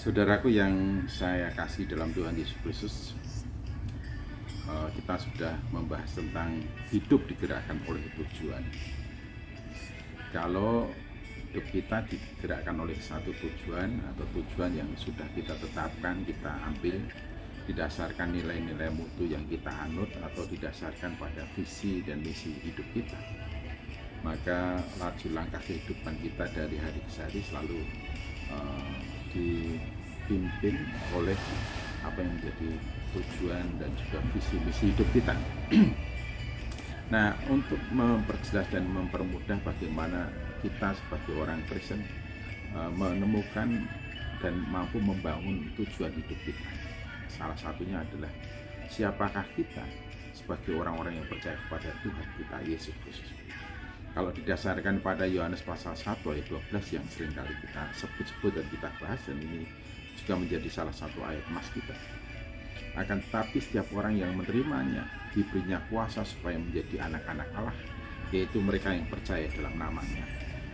Saudaraku yang saya kasih dalam Tuhan Yesus Kristus, kita sudah membahas tentang hidup digerakkan oleh tujuan. Kalau hidup kita digerakkan oleh satu tujuan atau tujuan yang sudah kita tetapkan, kita ambil didasarkan nilai-nilai mutu yang kita anut atau didasarkan pada visi dan misi hidup kita, maka laju langkah kehidupan kita dari hari ke hari selalu dipimpin oleh apa yang menjadi tujuan dan juga visi misi hidup kita. Nah, untuk memperjelas dan mempermudah bagaimana kita sebagai orang Kristen menemukan dan mampu membangun tujuan hidup kita, salah satunya adalah siapakah kita sebagai orang-orang yang percaya kepada Tuhan kita Yesus Kristus. Kalau didasarkan pada Yohanes pasal 1 ayat 12 yang seringkali kita sebut-sebut dan kita bahas, dan ini juga menjadi salah satu ayat emas kita. Akan tetapi setiap orang yang menerimanya diberinya kuasa supaya menjadi anak-anak Allah, yaitu mereka yang percaya dalam namanya.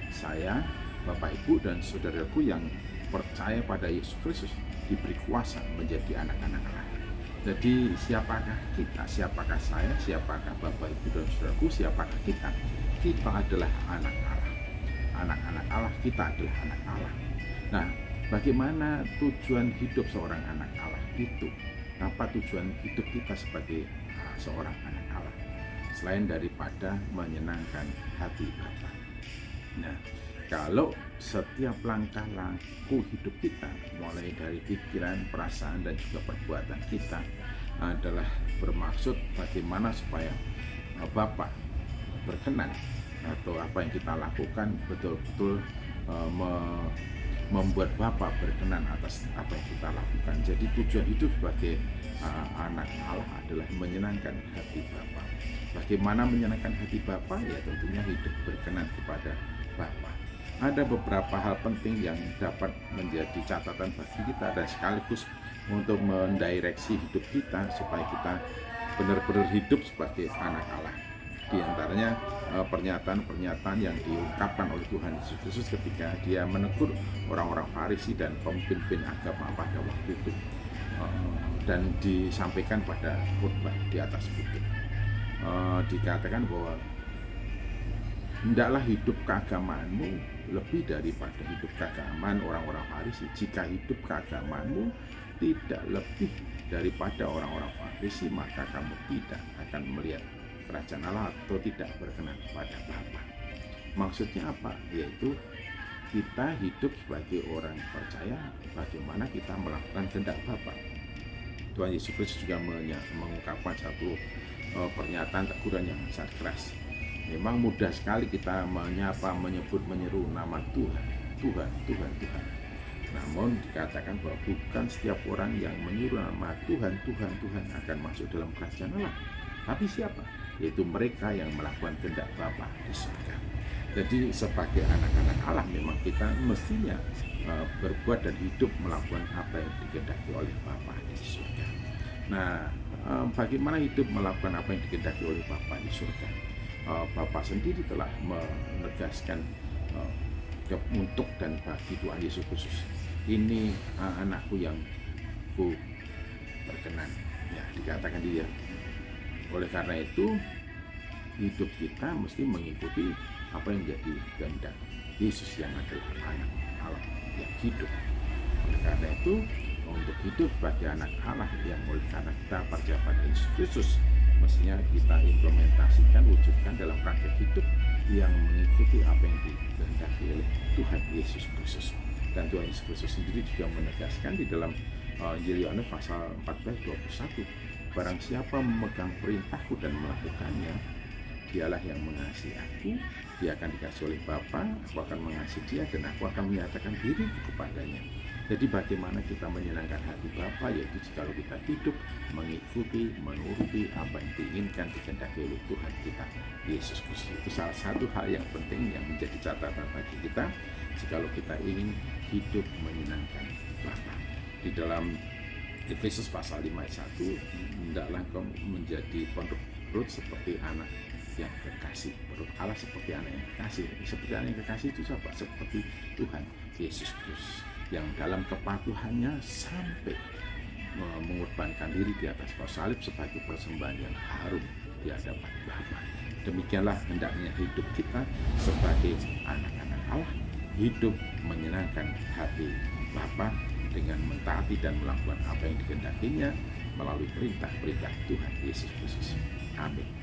Saya, Bapak Ibu dan saudaraku yang percaya pada Yesus Kristus diberi kuasa menjadi anak-anak Allah. Jadi siapakah kita? Siapakah saya? Siapakah Bapak Ibu dan saudaraku? Siapakah kita? Kita adalah anak Allah. Anak-anak Allah, kita adalah anak Allah. Nah, bagaimana tujuan hidup seorang anak Allah itu? Apa tujuan hidup kita sebagai seorang anak Allah? Selain daripada menyenangkan hati Bapa. Nah, kalau setiap langkah laku hidup kita, mulai dari pikiran, perasaan, dan juga perbuatan kita adalah bermaksud bagaimana supaya Bapa berkenan, atau apa yang kita lakukan betul-betul membuat Bapa berkenan atas apa yang kita lakukan. Jadi tujuan hidup sebagai anak Allah adalah menyenangkan hati Bapa. Bagaimana menyenangkan hati Bapa? Ya tentunya hidup berkenan kepada Bapa. Ada beberapa hal penting yang dapat menjadi catatan bagi kita dan sekaligus untuk mendireksi hidup kita supaya kita benar-benar hidup sebagai anak Allah. Di antaranya pernyataan-pernyataan yang diungkapkan oleh Tuhan Yesus Kristus ketika dia menegur orang-orang Farisi dan pemimpin agama pada waktu itu, dan disampaikan pada khotbah di atas bukit. Dikatakan bahwa hendaklah hidup keagamaanmu lebih daripada hidup keagamaan orang-orang Farisi. Jika hidup keagamaanmu tidak lebih daripada orang-orang Farisi, maka kamu tidak akan melihat kerajaan Allah atau tidak berkenan kepada Bapa. Maksudnya apa? Yaitu kita hidup sebagai orang percaya bagaimana kita melakukan kehendak Bapa. Tuhan Yesus Kristus juga mengungkapkan satu pernyataan teguran yang sangat keras. Memang mudah sekali kita menyapa, menyebut, menyeru nama Tuhan, Tuhan, Tuhan, Tuhan. Namun dikatakan bahwa bukan setiap orang yang menyuruh nama Tuhan, Tuhan, Tuhan akan masuk dalam kerajaan Allah. Tapi siapa? Yaitu mereka yang melakukan kehendak Bapa di surga. Jadi sebagai anak-anak Allah memang kita mestinya berbuat dan hidup melakukan apa yang dikehendaki oleh Bapa di surga. Nah, bagaimana hidup melakukan apa yang dikehendaki oleh Bapa di surga? Bapa sendiri telah menegaskan untuk dan bagi Tuhan Yesus Kristus, ini anakku yang ku berkenan. Ya, dikatakan dia. Oleh karena itu, hidup kita mesti mengikuti apa yang menjadi kehendak Yesus yang adalah anak Allah yang hidup. Oleh karena itu, untuk hidup sebagai anak Allah yang oleh karena kita percaya pada Yesus Kristus, mestinya kita implementasikan, wujudkan dalam praktek hidup yang mengikuti apa yang dikehendaki oleh Tuhan Yesus Kristus. Dan Tuhan Yesus Kristus sendiri juga menegaskan di dalam Injil Yohanes pasal 14:21, barang siapa memegang perintahku dan melakukannya, dialah yang mengasihi aku, dia akan dikasihi oleh Bapa, aku akan mengasihi dia dan aku akan menyatakan diri kepadanya. Jadi bagaimana kita menyenangkan hati Bapa, yaitu jika kita hidup mengikuti, menuruti apa yang diinginkan, dikehendaki oleh Tuhan kita Yesus Kristus. Itu salah satu hal yang penting yang menjadi catatan bagi kita jika kita ingin hidup menyenangkan Bapa. Di dalam Efesus pasal 5 ayat 1, hendaklah engkau menjadi perut seperti anak yang kekasih. Perut Allah seperti anak yang kekasih. Seperti anak yang kekasih itu siapa? Seperti Tuhan Yesus Kristus. yang dalam kepatuhannya sampai mengorbankan diri di atas kayu salib sebagai persembahan yang harum di hadapan Bapa. Demikianlah hendaknya hidup kita sebagai anak-anak Allah, hidup menyenangkan hati Bapa dengan mentaati dan melakukan apa yang dikehendakinya melalui perintah-perintah Tuhan Yesus Kristus. Amin.